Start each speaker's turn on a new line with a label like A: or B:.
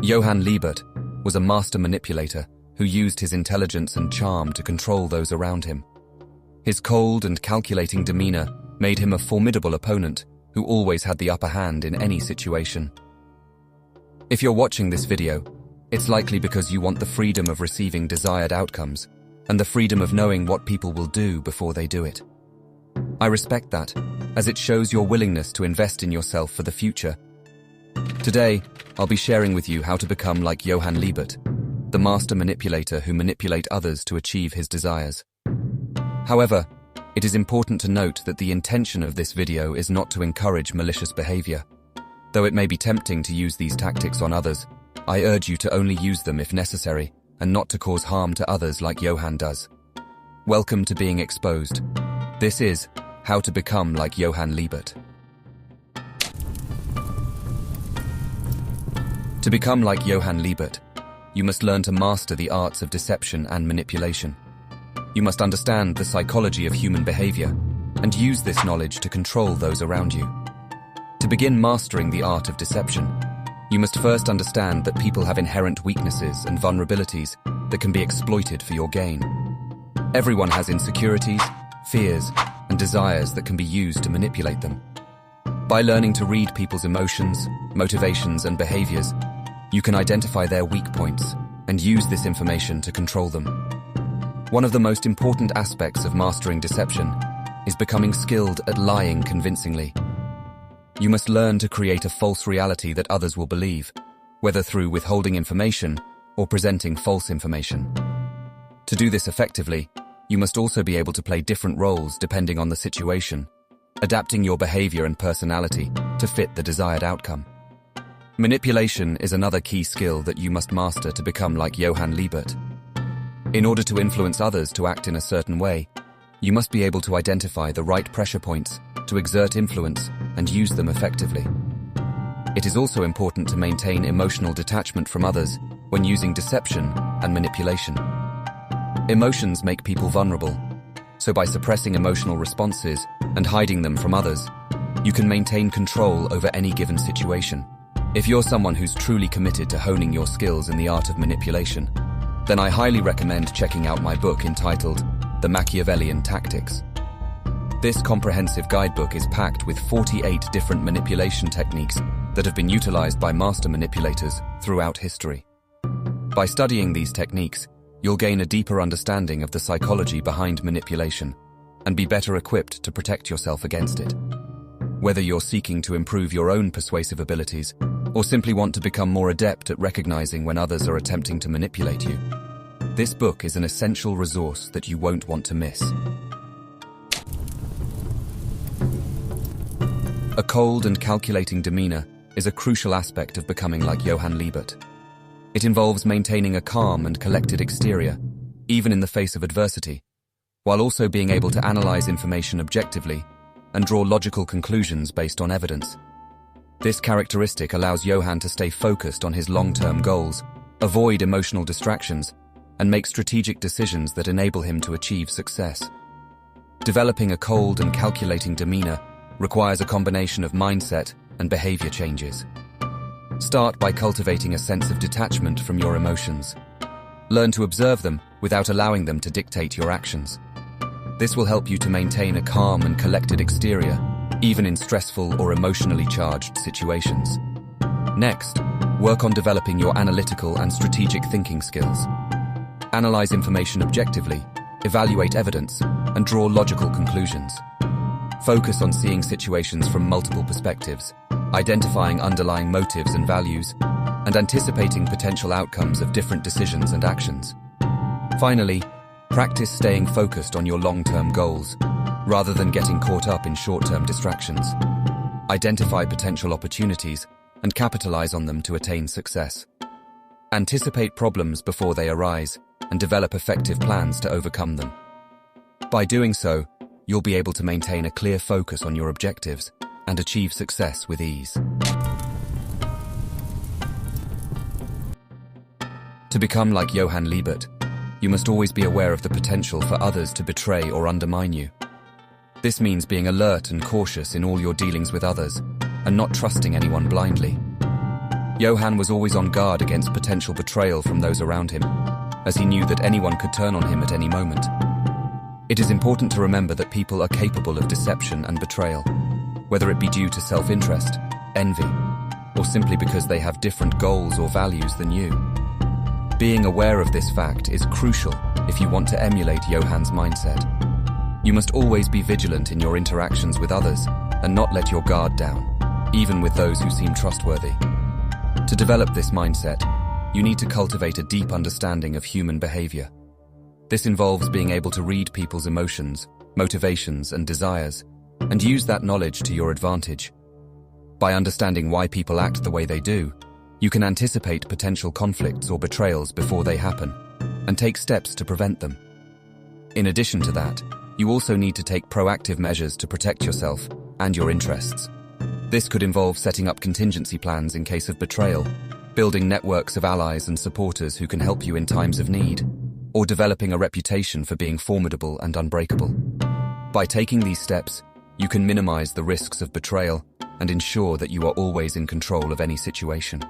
A: Johann Liebert was a master manipulator who used his intelligence and charm to control those around him. His cold and calculating demeanor made him a formidable opponent who always had the upper hand in any situation. If you're watching this video, it's likely because you want the freedom of receiving desired outcomes and the freedom of knowing what people will do before they do it. I respect that, as it shows your willingness to invest in yourself for the future. Today, I'll be sharing with you how to become like Johann Liebert, the master manipulator who manipulates others to achieve his desires. However, it is important to note that the intention of this video is not to encourage malicious behavior. Though it may be tempting to use these tactics on others, I urge you to only use them if necessary and not to cause harm to others like Johann does. Welcome to Being Exposed. This is how to become like Johann Liebert. To become like Johann Liebert, you must learn to master the arts of deception and manipulation. You must understand the psychology of human behavior and use this knowledge to control those around you. To begin mastering the art of deception, you must first understand that people have inherent weaknesses and vulnerabilities that can be exploited for your gain. Everyone has insecurities, fears, and desires that can be used to manipulate them. By learning to read people's emotions, motivations, and behaviors, you can identify their weak points and use this information to control them. One of the most important aspects of mastering deception is becoming skilled at lying convincingly. You must learn to create a false reality that others will believe, whether through withholding information or presenting false information. To do this effectively, you must also be able to play different roles depending on the situation, adapting your behavior and personality to fit the desired outcome. Manipulation is another key skill that you must master to become like Johann Liebert. In order to influence others to act in a certain way, you must be able to identify the right pressure points to exert influence and use them effectively. It is also important to maintain emotional detachment from others when using deception and manipulation. Emotions make people vulnerable, so by suppressing emotional responses and hiding them from others, you can maintain control over any given situation. If you're someone who's truly committed to honing your skills in the art of manipulation, then I highly recommend checking out my book entitled The Machiavellian Tactics. This comprehensive guidebook is packed with 48 different manipulation techniques that have been utilized by master manipulators throughout history. By studying these techniques, you'll gain a deeper understanding of the psychology behind manipulation and be better equipped to protect yourself against it. Whether you're seeking to improve your own persuasive abilities or simply want to become more adept at recognizing when others are attempting to manipulate you, this book is an essential resource that you won't want to miss. A cold and calculating demeanor is a crucial aspect of becoming like Johann Liebert. It involves maintaining a calm and collected exterior, even in the face of adversity, while also being able to analyze information objectively and draw logical conclusions based on evidence. This characteristic allows Johann to stay focused on his long-term goals, avoid emotional distractions, and make strategic decisions that enable him to achieve success. Developing a cold and calculating demeanor requires a combination of mindset and behavior changes. Start by cultivating a sense of detachment from your emotions. Learn to observe them without allowing them to dictate your actions. This will help you to maintain a calm and collected exterior, even in stressful or emotionally charged situations. Next, work on developing your analytical and strategic thinking skills. Analyze information objectively, evaluate evidence, and draw logical conclusions. Focus on seeing situations from multiple perspectives, identifying underlying motives and values, and anticipating potential outcomes of different decisions and actions. Finally, practice staying focused on your long-term goals, rather than getting caught up in short-term distractions. Identify potential opportunities and capitalize on them to attain success. Anticipate problems before they arise and develop effective plans to overcome them. By doing so, you'll be able to maintain a clear focus on your objectives and achieve success with ease. To become like Johann Liebert, you must always be aware of the potential for others to betray or undermine you. This means being alert and cautious in all your dealings with others, and not trusting anyone blindly. Johann was always on guard against potential betrayal from those around him, as he knew that anyone could turn on him at any moment. It is important to remember that people are capable of deception and betrayal, whether it be due to self-interest, envy, or simply because they have different goals or values than you. Being aware of this fact is crucial if you want to emulate Johann's mindset. You must always be vigilant in your interactions with others and not let your guard down, even with those who seem trustworthy. To develop this mindset, you need to cultivate a deep understanding of human behavior. This involves being able to read people's emotions, motivations, and desires, and use that knowledge to your advantage. By understanding why people act the way they do, you can anticipate potential conflicts or betrayals before they happen, and take steps to prevent them. In addition to that, you also need to take proactive measures to protect yourself and your interests. This could involve setting up contingency plans in case of betrayal, building networks of allies and supporters who can help you in times of need, or developing a reputation for being formidable and unbreakable. By taking these steps, you can minimize the risks of betrayal and ensure that you are always in control of any situation.